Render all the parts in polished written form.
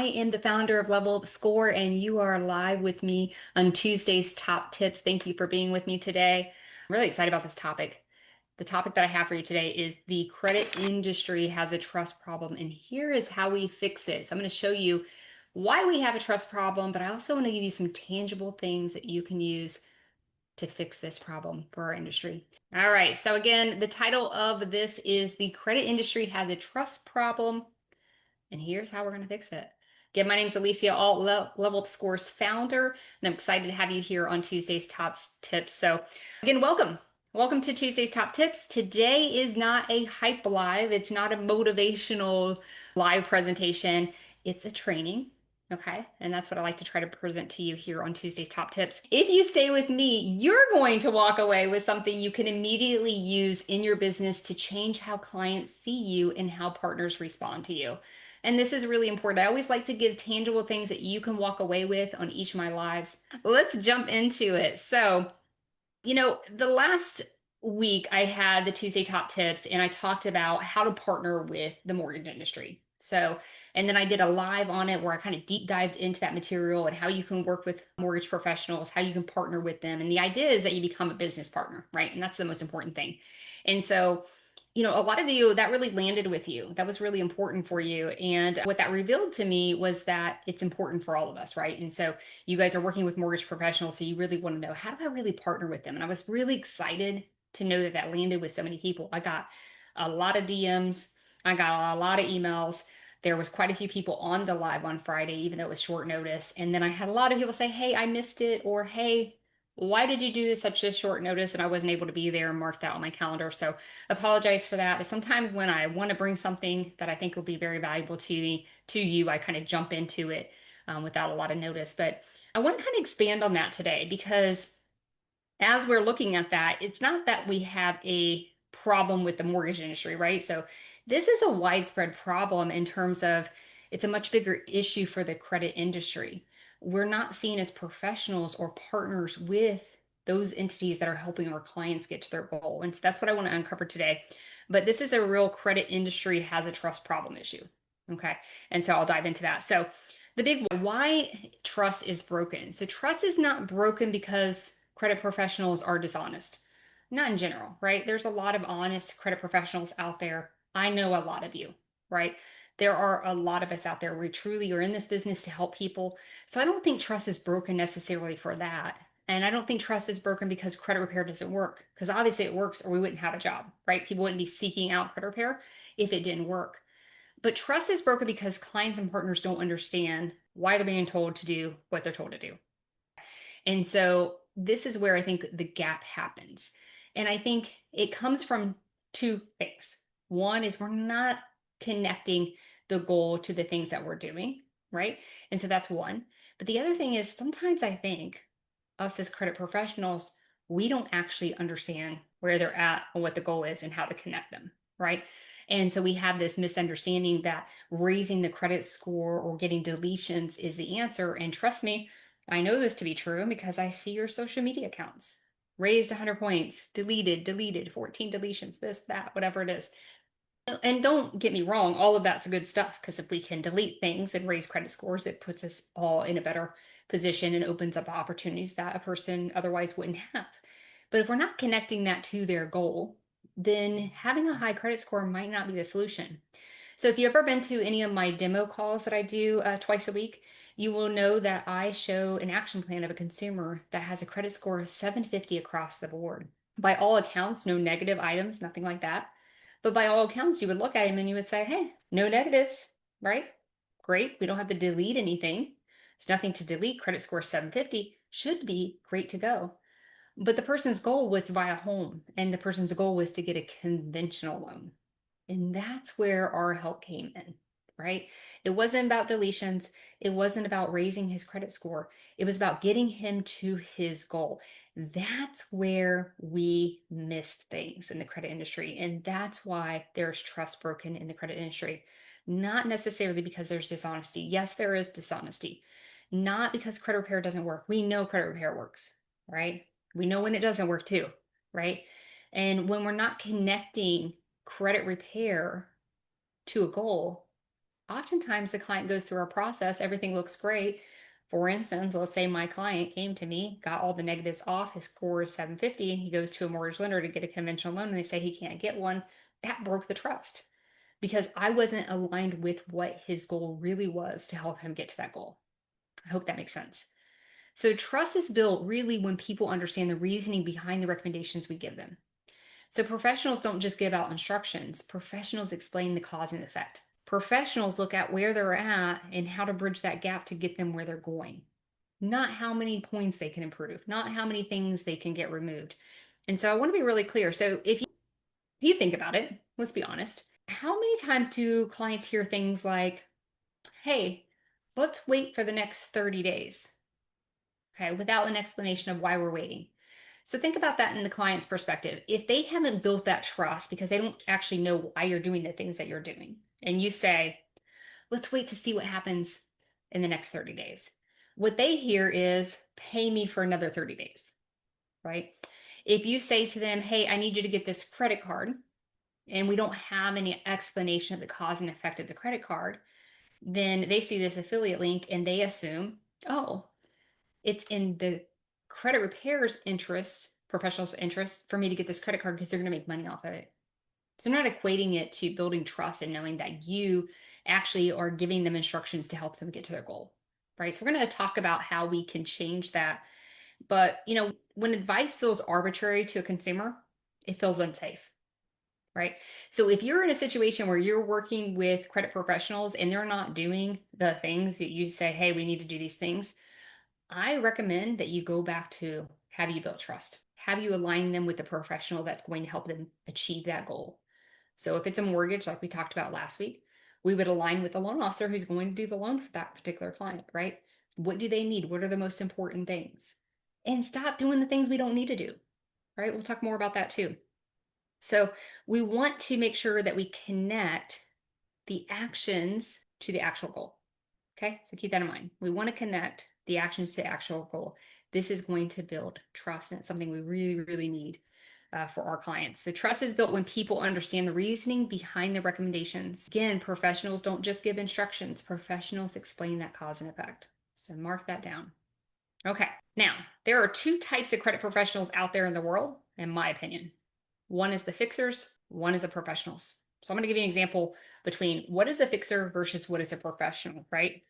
I am the founder of LevelUp Score, and you are live with me on Tuesday's Top Tips. Thank you for being with me today. I'm really excited about this topic. The topic that I have for you today is the credit industry has a trust problem, and here is how we fix it. So I'm going to show you why we have a trust problem, but I also want to give you some tangible things that you can use to fix this problem for our industry. All right, so again, the title of this is The Credit Industry Has a Trust Problem, and here's how we're going to fix it. Again, my name is Alicia, LevelUp Scores founder, and I'm excited to have you here on Tuesday's Top Tips. So again, welcome. Welcome to Tuesday's Top Tips. Today is not a hype live. It's not a motivational live presentation. It's a training. Okay. And that's what I like to try to present to you here on Tuesday's Top Tips. If you stay with me, you're going to walk away with something you can immediately use in your business to change how clients see you and how partners respond to you. And this is really important. I always like to give tangible things that you can walk away with on each of my lives. Let's jump into it. So, the last week I had the Tuesday Top Tips and I talked about how to partner with the mortgage industry. So, and then I did a live on it where I kind of deep dived into that material and how you can work with mortgage professionals, how you can partner with them. And the idea is that you become a business partner, right? And that's the most important thing. And so, a lot of you, that really landed with you. That was really important for you. And what that revealed to me was that it's important for all of us, right? And so you guys are working with mortgage professionals, so you really want to know, how do I really partner with them? And I was really excited to know that that landed with so many people. I got a lot of DMs. I got a lot of emails. There was quite a few people on the live on Friday, even though it was short notice. And then I had a lot of people say, hey, I missed it, or hey, why did you do such a short notice? And I wasn't able to be there and mark that on my calendar. So apologize for that. But sometimes when I want to bring something that I think will be very valuable to me, to you, I kind of jump into it without a lot of notice. But I want to kind of expand on that today, because as we're looking at that, it's not that we have a problem with the mortgage industry, right? So this is a widespread problem in terms of it's a much bigger issue for the credit industry. We're not seen as professionals or partners with those entities that are helping our clients get to their goal. And so that's what I want to uncover today. But this is a real credit industry has a trust problem issue. Okay. And so I'll dive into that. So the big why trust is broken. So trust is not broken because credit professionals are dishonest. Not in general, right? There's a lot of honest credit professionals out there. I know a lot of you, right? There are a lot of us out there. We truly are in this business to help people. So I don't think trust is broken necessarily for that. And I don't think trust is broken because credit repair doesn't work. Because obviously it works or we wouldn't have a job, right? People wouldn't be seeking out credit repair if it didn't work. But trust is broken because clients and partners don't understand why they're being told to do what they're told to do. And so this is where I think the gap happens. And I think it comes from two things. One is we're not connecting the goal to the things that we're doing, right? And so that's one. But the other thing is sometimes I think us as credit professionals, we don't actually understand where they're at and what the goal is and how to connect them, right? And so we have this misunderstanding that raising the credit score or getting deletions is the answer. And trust me, I know this to be true because I see your social media accounts. Raised 100 points, deleted, 14 deletions, this, that, whatever it is. And don't get me wrong, all of that's good stuff, because if we can delete things and raise credit scores, it puts us all in a better position and opens up opportunities that a person otherwise wouldn't have. But if we're not connecting that to their goal, then having a high credit score might not be the solution. So if you've ever been to any of my demo calls that I do twice a week, you will know that I show an action plan of a consumer that has a credit score of 750 across the board. By all accounts, no negative items, nothing like that. But by all accounts, you would look at him and you would say, hey, no negatives, right? Great. We don't have to delete anything. There's nothing to delete. Credit score 750 should be great to go. But the person's goal was to buy a home, and the person's goal was to get a conventional loan. And that's where our help came in, right? It wasn't about deletions. It wasn't about raising his credit score. It was about getting him to his goal. That's where we missed things in the credit industry. And that's why there's trust broken in the credit industry. Not necessarily because there's dishonesty. Yes, there is dishonesty. Not because credit repair doesn't work. We know credit repair works, right? We know when it doesn't work too, right? And when we're not connecting credit repair to a goal, Oftentimes the client goes through our process, everything looks great. For instance, let's say my client came to me, got all the negatives off, his score is 750, and he goes to a mortgage lender to get a conventional loan and they say he can't get one. That broke the trust because I wasn't aligned with what his goal really was to help him get to that goal. I hope that makes sense. So trust is built really when people understand the reasoning behind the recommendations we give them. So professionals don't just give out instructions. Professionals explain the cause and effect. Professionals look at where they're at and how to bridge that gap to get them where they're going. Not how many points they can improve, not how many things they can get removed. And so I want to be really clear. So if you think about it, let's be honest. How many times do clients hear things like, "Hey, let's wait for the next 30 days." Okay, without an explanation of why we're waiting. So think about that in the client's perspective. If they haven't built that trust because they don't actually know why you're doing the things that you're doing, and you say, let's wait to see what happens in the next 30 days. What they hear is, pay me for another 30 days, right? If you say to them, hey, I need you to get this credit card, and we don't have any explanation of the cause and effect of the credit card, then they see this affiliate link and they assume, oh, it's in the credit repair's interest, professional's interest, for me to get this credit card because they're going to make money off of it. So they're not equating it to building trust and knowing that you actually are giving them instructions to help them get to their goal, right? So we're going to talk about how we can change that. But, when advice feels arbitrary to a consumer, it feels unsafe, right? So if you're in a situation where you're working with credit professionals and they're not doing the things that you say, hey, we need to do these things, I recommend that you go back to, have you built trust? Have you aligned them with the professional that's going to help them achieve that goal? So if it's a mortgage, like we talked about last week, we would align with the loan officer who's going to do the loan for that particular client, right? What do they need? What are the most important things? And stop doing the things we don't need to do, right? We'll talk more about that too. So we want to make sure that we connect the actions to the actual goal. Okay, so keep that in mind. We want to connect the actions to the actual goal. This is going to build trust, and it's something we really, really need for our clients. So trust is built when people understand the reasoning behind the recommendations. Again, professionals don't just give instructions. Professionals explain that cause and effect. So mark that down. Okay, now there are two types of credit professionals out there in the world, in my opinion. One is the fixers, one is the professionals. So I'm going to give you an example between what is a fixer versus what is a professional, right?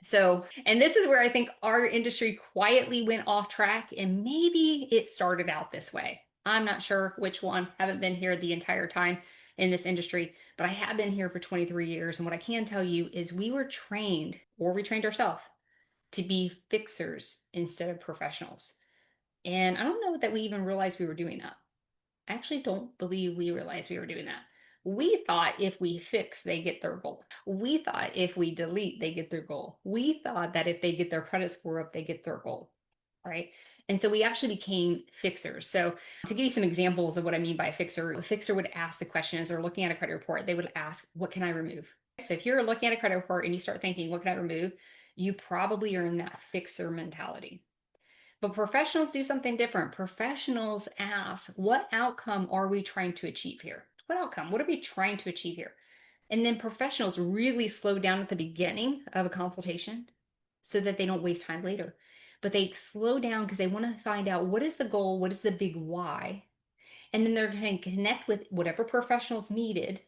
So, and this is where I think our industry quietly went off track, and maybe it started out this way. I'm not sure which one. Haven't been here the entire time in this industry, but I have been here for 23 years. And what I can tell you is we were trained, or we trained ourselves, to be fixers instead of professionals. And I don't know that we even realized we were doing that. I actually don't believe we realized we were doing that. We thought if we fix, they get their goal. We thought if we delete, they get their goal. We thought that if they get their credit score up, they get their goal, right? And so we actually became fixers. So to give you some examples of what I mean by a fixer would ask the question as they're looking at a credit report, they would ask, what can I remove? So if you're looking at a credit report and you start thinking, what can I remove? You probably are in that fixer mentality. But professionals do something different. Professionals ask, what outcome are we trying to achieve here? What outcome? What are we trying to achieve here? And then professionals really slow down at the beginning of a consultation so that they don't waste time later. But they slow down because they want to find out, what is the goal? What is the big why? And then they're going to connect with whatever professionals needed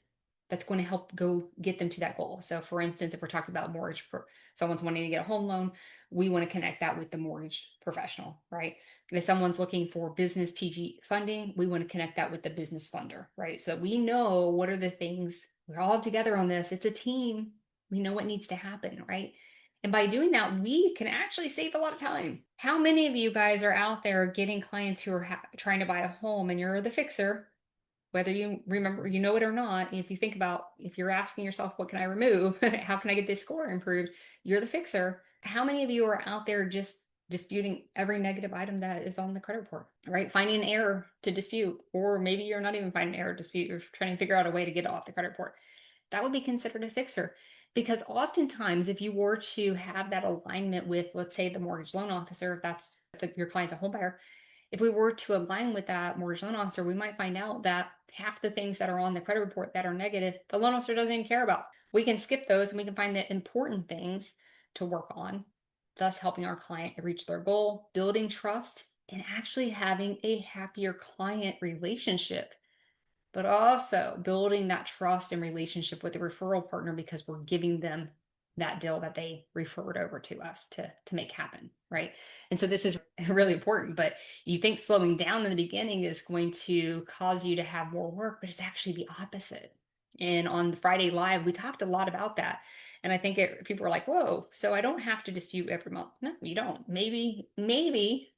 that's going to help go get them to that goal. So for instance, if we're talking about mortgage, someone's wanting to get a home loan, we want to connect that with the mortgage professional, right? If someone's looking for business PG funding, we want to connect that with the business funder, right? So we know what are the things, we're all together on this. It's a team. We know what needs to happen, right? And by doing that, we can actually save a lot of time. How many of you guys are out there getting clients who are trying to buy a home and you're the fixer? Whether you remember, you know it or not, if you think about, if you're asking yourself, what can I remove? How can I get this score improved? You're the fixer. How many of you are out there just disputing every negative item that is on the credit report, right? Finding an error to dispute, or maybe you're not even finding an error to dispute. You're trying to figure out a way to get it off the credit report. That would be considered a fixer. Because oftentimes, if you were to have that alignment with, let's say, the mortgage loan officer, if that's your client's a home buyer, if we were to align with that mortgage loan officer, we might find out that half the things that are on the credit report that are negative, the loan officer doesn't even care about. We can skip those and we can find the important things to work on, thus helping our client reach their goal, building trust, and actually having a happier client relationship, but also building that trust and relationship with the referral partner because we're giving them that deal that they referred over to us to make happen, right? And so this is really important, but you think slowing down in the beginning is going to cause you to have more work, but it's actually the opposite. And on the Friday Live, we talked a lot about that. And I think people are like, whoa, so I don't have to dispute every month. No, you don't. Maybe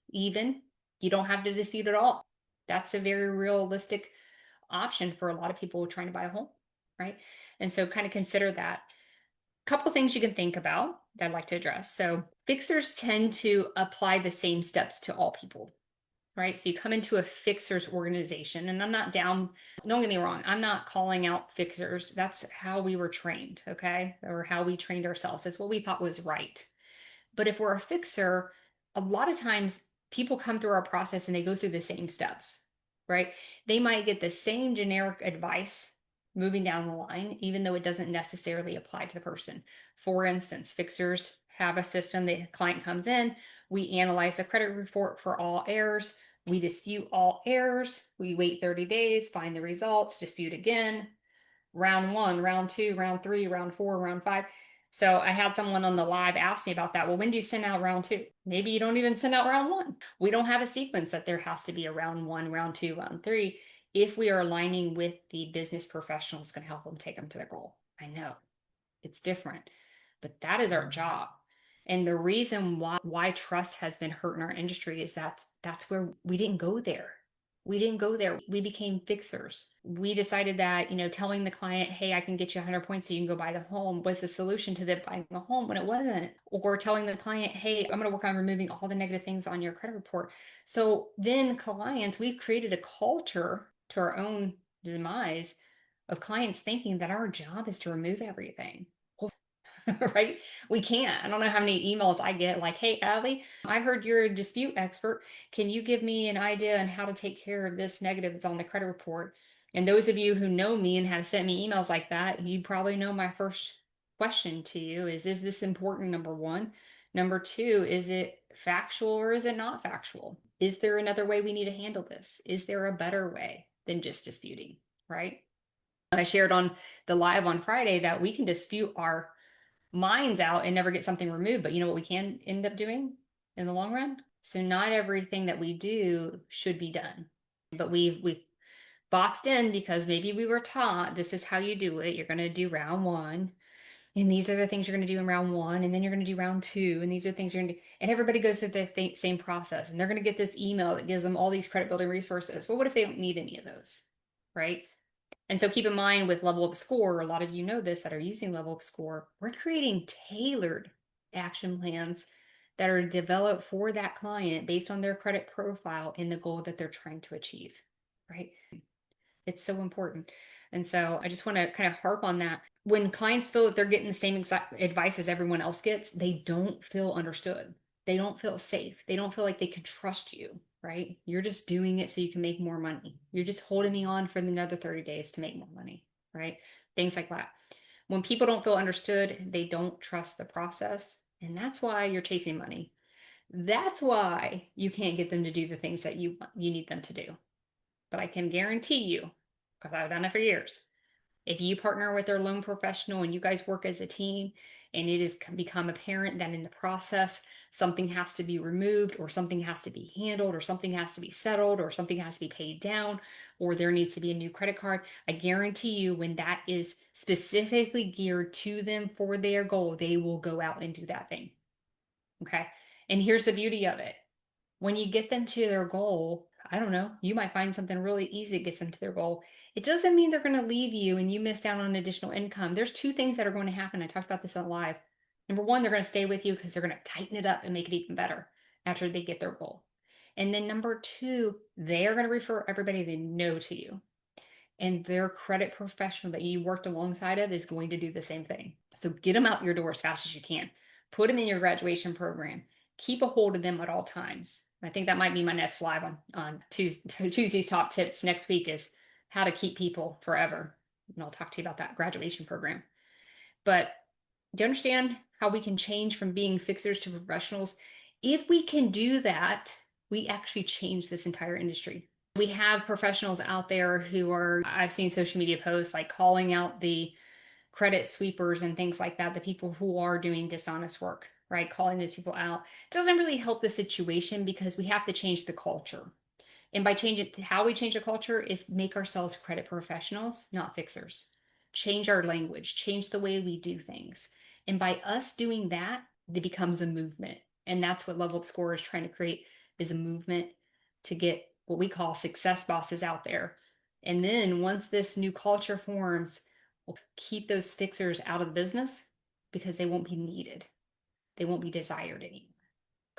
even you don't have to dispute at all. That's a very realistic option for a lot of people trying to buy a home, right? And so kind of consider that. Couple things you can think about that I'd like to address. So fixers tend to apply the same steps to all people, right? So you come into a fixers organization, and I'm not down, don't get me wrong, I'm not calling out fixers. That's how we were trained, okay? Or how we trained ourselves. That's what we thought was right. But if we're a fixer, a lot of times people come through our process and they go through the same steps, right? They might get the same generic advice moving down the line, even though it doesn't necessarily apply to the person. For instance, fixers have a system, the client comes in, we analyze the credit report for all errors, we dispute all errors, we wait 30 days, find the results, dispute again, round one, round two, round three, round four, round five. So I had someone on the live ask me about that. Well, when do you send out round two? Maybe you don't even send out round one. We don't have a sequence that there has to be a round one, round two, round three. If we are aligning with the business professionals, going to help them take them to their goal. I know it's different, but that is our job. And the reason why trust has been hurt in our industry is that's where we didn't go there. We didn't go there. We became fixers. We decided that, telling the client, hey, I can get you 100 points so you can go buy the home was the solution to them buying the home when it wasn't. Or telling the client, hey, I'm going to work on removing all the negative things on your credit report. So then clients, we've created a culture to our own demise of clients thinking that our job is to remove everything. Right? We can't. I don't know how many emails I get like, hey, Allie, I heard you're a dispute expert. Can you give me an idea on how to take care of this negative that's on the credit report? And those of you who know me and have sent me emails like that, you probably know my first question to you is this important? Number one. Number two, is it factual or is it not factual? Is there another way we need to handle this? Is there a better way than just disputing? Right? And I shared on the live on Friday that we can dispute our minds out and never get something removed. But you know what we can end up doing in the long run? So not everything that we do should be done. But we've boxed in because maybe we were taught this is how you do it. You're going to do round one. And these are the things you're going to do in round one. And then you're going to do round two. And these are the things you're going to do. And everybody goes through the same process. And they're going to get this email that gives them all these credit building resources. Well, what if they don't need any of those? Right? And so keep in mind with LevelUp Score, a lot of you know this that are using LevelUp Score, we're creating tailored action plans that are developed for that client based on their credit profile and the goal that they're trying to achieve, right? It's so important. And so I just want to kind of harp on that. When clients feel that they're getting the same exact advice as everyone else gets, they don't feel understood. They don't feel safe. They don't feel like they can trust you, right? You're just doing it so you can make more money. You're just holding me on for another 30 days to make more money, right? Things like that. When people don't feel understood, they don't trust the process. And that's why you're chasing money. That's why you can't get them to do the things that you need them to do. But I can guarantee you, because I've done it for years, if you partner with their loan professional and you guys work as a team and it has become apparent that in the process something has to be removed or something has to be handled or something has to be settled or something has to be paid down or there needs to be a new credit card, I guarantee you when that is specifically geared to them for their goal, they will go out and do that thing. Okay. And here's the beauty of it. When you get them to their goal, I don't know, you might find something really easy that gets them to their goal. It doesn't mean they're going to leave you and you miss out on additional income. There's two things that are going to happen. I talked about this on live. Number one, they're going to stay with you because they're going to tighten it up and make it even better after they get their goal. And then number two, they're going to refer everybody they know to you. And their credit professional that you worked alongside of is going to do the same thing. So get them out your door as fast as you can. Put them in your graduation program. Keep a hold of them at all times. I think that might be my next live on Tuesday's top tips next week is how to keep people forever. And I'll talk to you about that graduation program. But do you understand how we can change from being fixers to professionals? If we can do that, we actually change this entire industry. We have professionals out there who are, I've seen social media posts like calling out the credit sweepers and things like that, the people who are doing dishonest work, right? Calling those people out. It doesn't really help the situation because we have to change the culture. And by changing how we change the culture is make ourselves credit professionals, not fixers. Change our language, change the way we do things. And by us doing that, it becomes a movement. And that's what LevelUp Score is trying to create is a movement to get what we call success bosses out there. And then once this new culture forms, we'll keep those fixers out of the business because they won't be needed. They won't be desired anymore.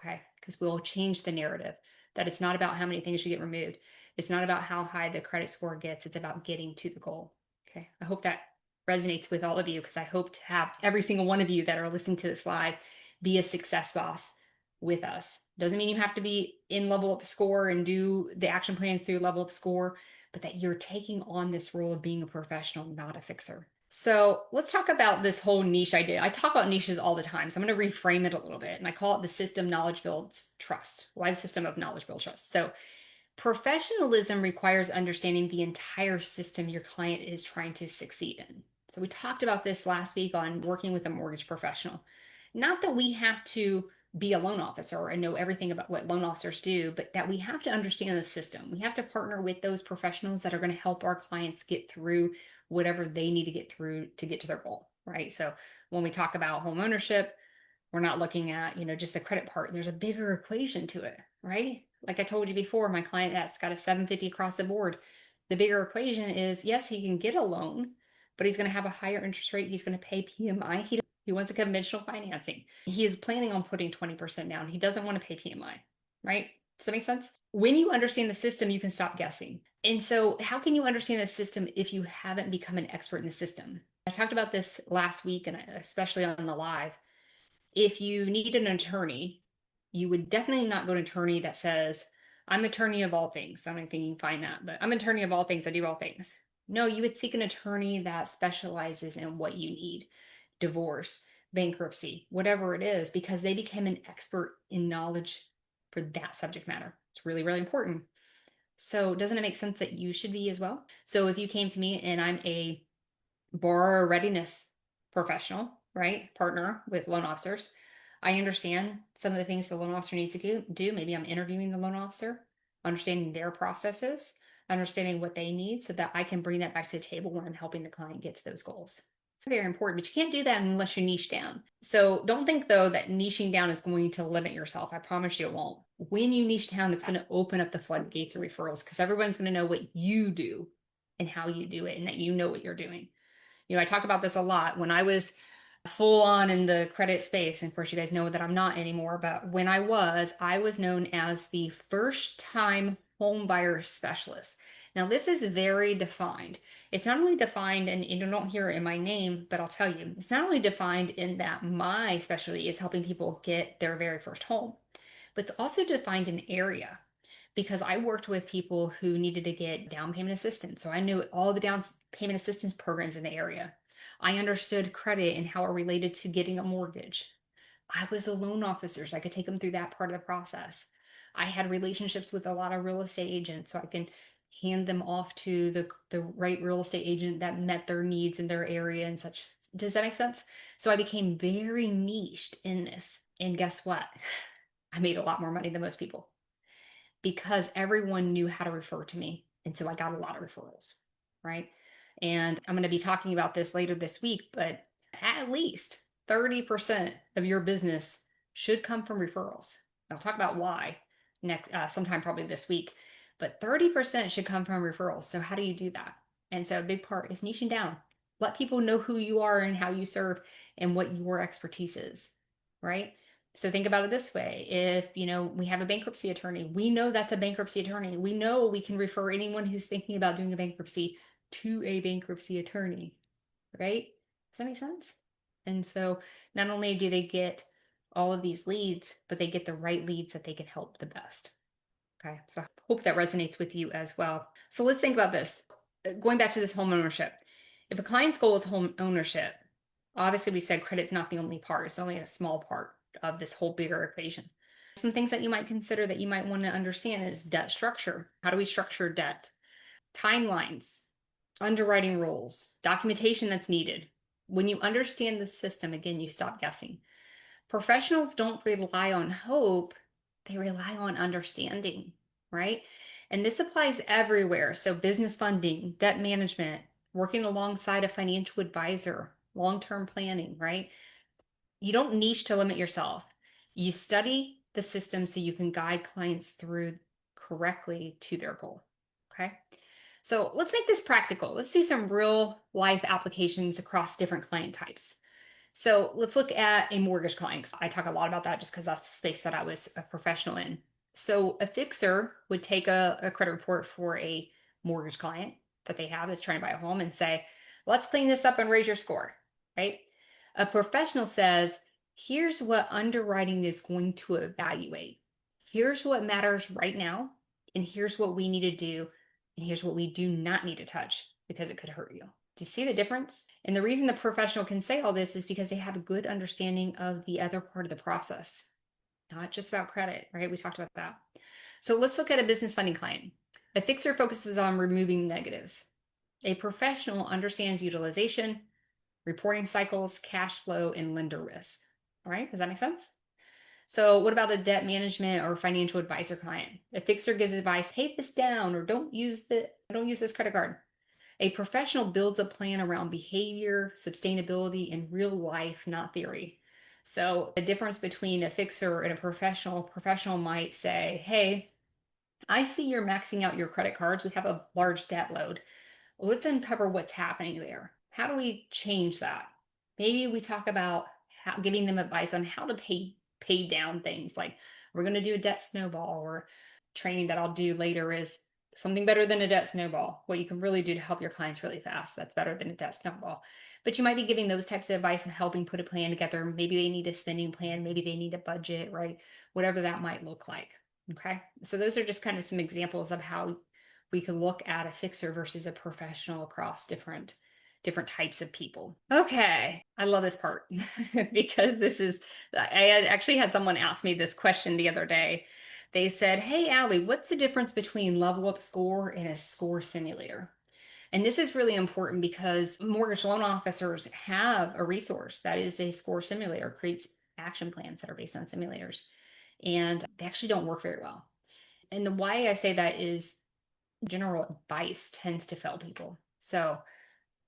Okay. Because we'll change the narrative that it's not about how many things you get removed. It's not about how high the credit score gets. It's about getting to the goal. Okay. I hope that resonates with all of you because I hope to have every single one of you that are listening to this live be a success boss with us. Doesn't mean you have to be in LevelUp Score and do the action plans through LevelUp Score, but that you're taking on this role of being a professional, not a fixer. So let's talk about this whole niche idea. I talk about niches all the time, so I'm going to reframe it a little bit. And I call it the system knowledge builds trust. Why the system of knowledge builds trust? So professionalism requires understanding the entire system your client is trying to succeed in. So we talked about this last week on working with a mortgage professional. Not that we have to be a loan officer and know everything about what loan officers do, but that we have to understand the system. We have to partner with those professionals that are going to help our clients get through whatever they need to get through to get to their goal, right? So when we talk about home ownership, we're not looking at, just the credit part. There's a bigger equation to it, right? Like I told you before, my client that's got a 750 across the board. The bigger equation is, yes, he can get a loan, but he's going to have a higher interest rate. He's going to pay PMI. He wants a conventional financing. He is planning on putting 20% down. He doesn't want to pay PMI, right? Does that make sense? When you understand the system, you can stop guessing. And so, how can you understand the system if you haven't become an expert in the system? I talked about this last week, and especially on the live. If you need an attorney, you would definitely not go to an attorney that says, I'm attorney of all things. I don't think you can find that, but I'm attorney of all things. I do all things. No, you would seek an attorney that specializes in what you need, divorce, bankruptcy, whatever it is, because they became an expert in knowledge for that subject matter. It's really, really important. So doesn't it make sense that you should be as well? So if you came to me and I'm a borrower readiness professional, right? Partner with loan officers. I understand some of the things the loan officer needs to do. Maybe I'm interviewing the loan officer, understanding their processes, understanding what they need so that I can bring that back to the table when I'm helping the client get to those goals. It's very important, but you can't do that unless you niche down. So don't think though that niching down is going to limit yourself. I promise you it won't. When you niche down, it's going to open up the floodgates of referrals because everyone's going to know what you do and how you do it and that you know what you're doing. I talk about this a lot. When I was full on in the credit space, and of course, you guys know that I'm not anymore, but when I was known as the first time home buyer specialist. Now, this is very defined. It's not only defined, and you don't hear it in my name, but I'll tell you, it's not only defined in that my specialty is helping people get their very first home, but it's also defined in area because I worked with people who needed to get down payment assistance. So I knew all the down payment assistance programs in the area. I understood credit and how it related to getting a mortgage. I was a loan officer, so I could take them through that part of the process. I had relationships with a lot of real estate agents, so I can hand them off to the right real estate agent that met their needs in their area and such. Does that make sense? So I became very niched in this. And guess what? I made a lot more money than most people because everyone knew how to refer to me. And so I got a lot of referrals, right? And I'm going to be talking about this later this week, but at least 30% of your business should come from referrals. I'll talk about why next, sometime probably this week, but 30% should come from referrals. So how do you do that? And so a big part is niching down. Let people know who you are and how you serve and what your expertise is, right? So think about it this way. If, we have a bankruptcy attorney, we know that's a bankruptcy attorney. We know we can refer anyone who's thinking about doing a bankruptcy to a bankruptcy attorney, right? Does that make sense? And so not only do they get all of these leads, but they get the right leads that they can help the best. Okay. So I hope that resonates with you as well. So let's think about this. Going back to this home ownership. If a client's goal is home ownership, Obviously, we said credit's not the only part, it's only a small part of this whole bigger equation. Some things that you might consider that you might want to understand is debt structure. How do we structure debt? Timelines, underwriting rules, documentation that's needed. When you understand the system, again, you stop guessing. Professionals don't rely on hope, they rely on understanding, right? And this applies everywhere. So, business funding, debt management, working alongside a financial advisor, long term planning, right? You don't niche to limit yourself. You study the system so you can guide clients through correctly to their goal. Okay. So let's make this practical. Let's do some real life applications across different client types. So let's look at a mortgage client. I talk a lot about that just because that's the space that I was a professional in. So a fixer would take a credit report for a mortgage client that they have that's trying to buy a home and say, let's clean this up and raise your score, right? A professional says, here's what underwriting is going to evaluate. Here's what matters right now, and here's what we need to do, and here's what we do not need to touch because it could hurt you. Do you see the difference? And the reason the professional can say all this is because they have a good understanding of the other part of the process, not just about credit, right? We talked about that. So let's look at a business funding client. A fixer focuses on removing negatives. A professional understands utilization, reporting cycles, cash flow, and lender risk. All right, does that make sense? So what about a debt management or financial advisor client? A fixer gives advice, pay this down or don't use this credit card. A professional builds a plan around behavior, sustainability, and real life, not theory. So the difference between a fixer and a professional might say, hey, I see you're maxing out your credit cards. We have a large debt load. Let's uncover what's happening there. How do we change that? Maybe we talk about giving them advice on how to pay down things. Like we're going to do a debt snowball, or training that I'll do later is something better than a debt snowball. What you can really do to help your clients really fast. That's better than a debt snowball. But you might be giving those types of advice and helping put a plan together. Maybe they need a spending plan. Maybe they need a budget, right? Whatever that might look like. Okay. So those are just kind of some examples of how we can look at a fixer versus a professional across different types of people. Okay, I love this part because I had actually had someone ask me this question the other day. They said, hey, Allie, what's the difference between LevelUp Score and a score simulator? And this is really important because mortgage loan officers have a resource that is a score simulator, creates action plans that are based on simulators, and they actually don't work very well. And the why I say that is general advice tends to fail people. So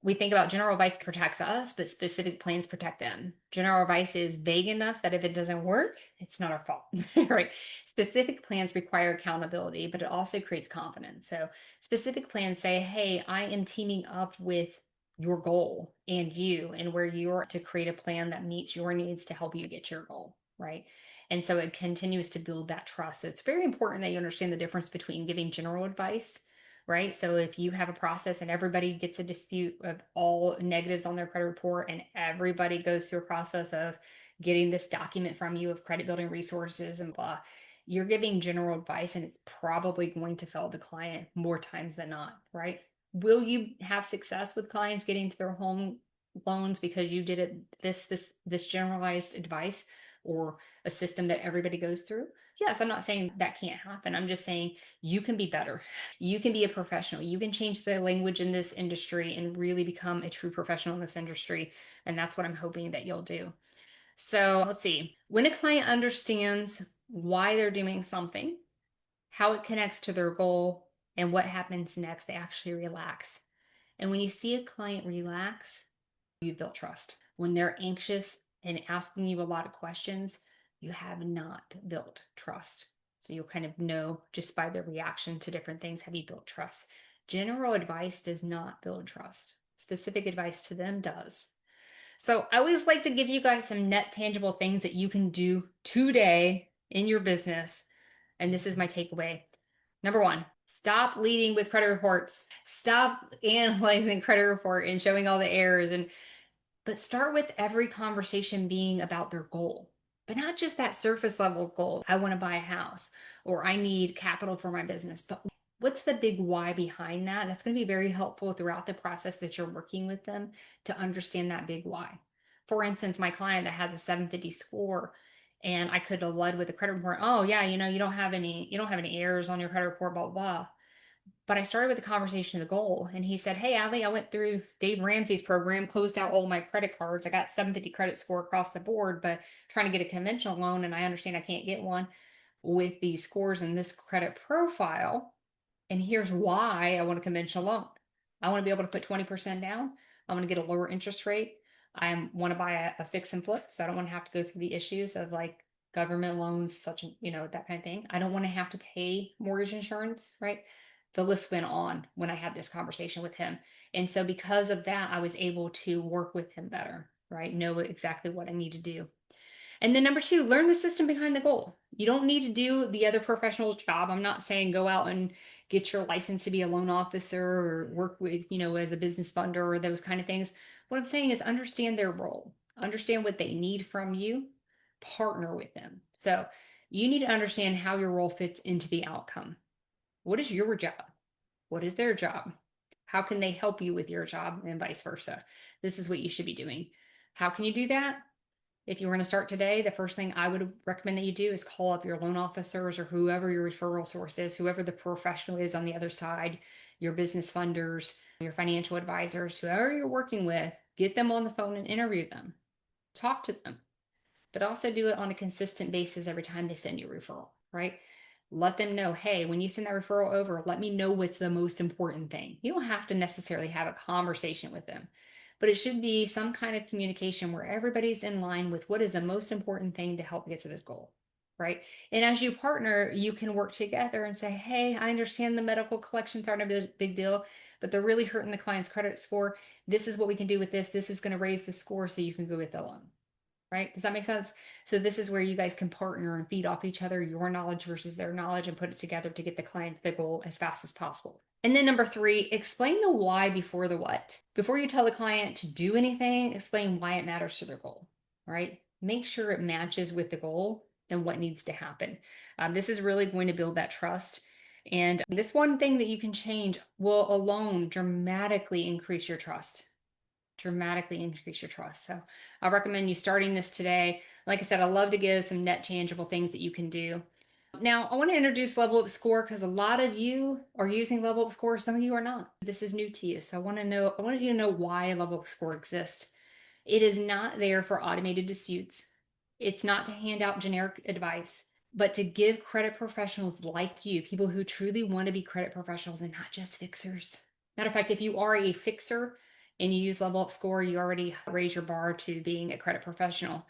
we think about general advice protects us, but specific plans protect them. General advice is vague enough that if it doesn't work, it's not our fault, right? Specific plans require accountability, but it also creates confidence. So specific plans say, hey, I am teaming up with your goal and you, and where you're to create a plan that meets your needs to help you get your goal, right? And so it continues to build that trust. So it's very important that you understand the difference between giving general advice, right? So if you have a process and everybody gets a dispute of all negatives on their credit report and everybody goes through a process of getting this document from you of credit building resources and blah, you're giving general advice and it's probably going to fail the client more times than not, right? Will you have success with clients getting to their home loans because you did it this generalized advice or a system that everybody goes through? Yes, I'm not saying that can't happen. I'm just saying you can be better. You can be a professional. You can change the language in this industry and really become a true professional in this industry. And that's what I'm hoping that you'll do. So let's see. When a client understands why they're doing something, how it connects to their goal, and what happens next, they actually relax. And when you see a client relax, you've built trust. When they're anxious and asking you a lot of questions, you have not built trust. So you'll kind of know just by their reaction to different things, have you built trust? General advice does not build trust. Specific advice to them does. So I always like to give you guys some net tangible things that you can do today in your business. And this is my takeaway. Number one, stop leading with credit reports. Stop analyzing credit report and showing all the errors, but start with every conversation being about their goal, but not just that surface level goal. I want to buy a house or I need capital for my business, but what's the big why behind that? That's going to be very helpful throughout the process that you're working with them to understand that big why. For instance, my client that has a 750 score, and I could have led with a credit report. Oh yeah, you don't have any errors on your credit report, blah, blah, blah. But I started with the conversation of the goal. And he said, hey, Allie, I went through Dave Ramsey's program, closed out all my credit cards. I got 750 credit score across the board, but trying to get a conventional loan, and I understand I can't get one with these scores and this credit profile. And here's why I want a conventional loan. I want to be able to put 20% down. I want to get a lower interest rate. I want to buy a fix and flip. So I don't want to have to go through the issues of like government loans, that kind of thing. I don't want to have to pay mortgage insurance, right? The list went on when I had this conversation with him. And so because of that, I was able to work with him better, right? Know exactly what I need to do. And then number two, learn the system behind the goal. You don't need to do the other professional's job. I'm not saying go out and get your license to be a loan officer or work with, as a business funder or those kind of things. What I'm saying is understand their role, understand what they need from you, partner with them. So you need to understand how your role fits into the outcome. What is your job? What is their job? How can they help you with your job and vice versa? This is what you should be doing. How can you do that? If you were going to start today, the first thing I would recommend that you do is call up your loan officers or whoever your referral source is, whoever the professional is on the other side, your business funders, your financial advisors, whoever you're working with, get them on the phone and interview them. Talk to them, but also do it on a consistent basis every time they send you a referral, right? Let them know, hey, when you send that referral over, let me know what's the most important thing. You don't have to necessarily have a conversation with them, but it should be some kind of communication where everybody's in line with what is the most important thing to help get to this goal, right? And as you partner, you can work together and say, hey, I understand the medical collections aren't a big deal, but they're really hurting the client's credit score. This is what we can do with this. This is going to raise the score so you can go get the loan. Right? Does that make sense? So this is where you guys can partner and feed off each other, your knowledge versus their knowledge, and put it together to get the client to the goal as fast as possible. And then number three, explain the why before the what. Before you tell the client to do anything, explain why it matters to their goal, right? Make sure it matches with the goal and what needs to happen. This is really going to build that trust. And this one thing that you can change will alone dramatically increase your trust. So I recommend you starting this today. Like I said, I love to give some net tangible things that you can do. Now, I want to introduce LevelUp Score because a lot of you are using LevelUp Score. Some of you are not. This is new to you. So I wanted you to know why LevelUp Score exists. It is not there for automated disputes. It's not to hand out generic advice, but to give credit professionals like you, people who truly want to be credit professionals and not just fixers. Matter of fact, if you are a fixer and you use LevelUp Score, you already raise your bar to being a credit professional.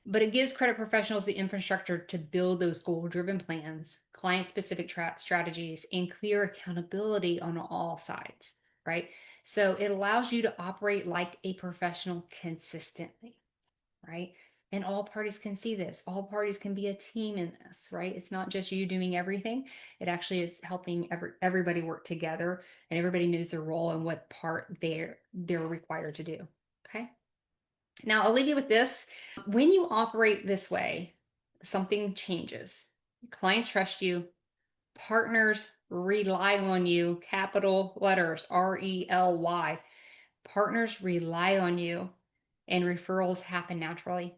But it gives credit professionals the infrastructure to build those goal-driven plans, client-specific strategies, and clear accountability on all sides, right? So it allows you to operate like a professional consistently, right? And all parties can see this. All parties can be a team in this, right? It's not just you doing everything. It actually is helping everybody work together, and everybody knows their role and what part they're required to do. Okay. Now I'll leave you with this. When you operate this way, something changes. Clients trust you. Partners rely on you. Capital letters, RELY. Partners rely on you, and referrals happen naturally.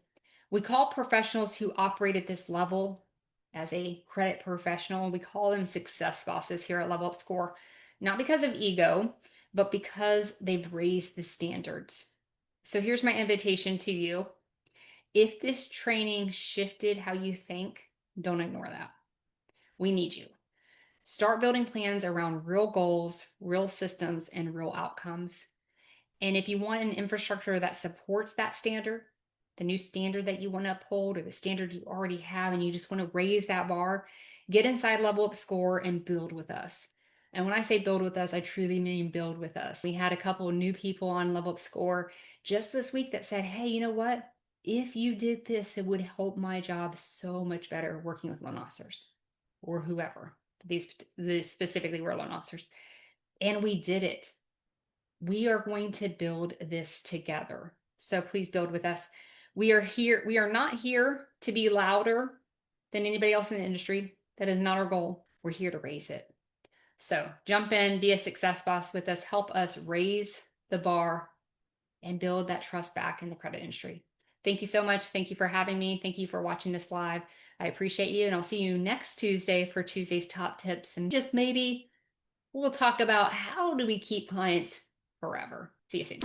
We call professionals who operate at this level as a credit professional, we call them success bosses here at LevelUp Score, not because of ego, but because they've raised the standards. So here's my invitation to you. If this training shifted how you think, don't ignore that. We need you. Start building plans around real goals, real systems, and real outcomes. And if you want an infrastructure that supports that standard, the new standard that you want to uphold or the standard you already have, and you just want to raise that bar, get inside LevelUp Score and build with us. And when I say build with us, I truly mean build with us. We had a couple of new people on LevelUp Score just this week that said, hey, you know what? If you did this, it would help my job so much better working with loan officers or whoever. These specifically were loan officers. And we did it. We are going to build this together. So please build with us. We are here. We are not here to be louder than anybody else in the industry. That is not our goal. We're here to raise it. So jump in, be a success boss with us. Help us raise the bar and build that trust back in the credit industry. Thank you so much. Thank you for having me. Thank you for watching this live. I appreciate you. And I'll see you next Tuesday for Tuesday's top tips. And just maybe we'll talk about how do we keep clients forever. See you soon.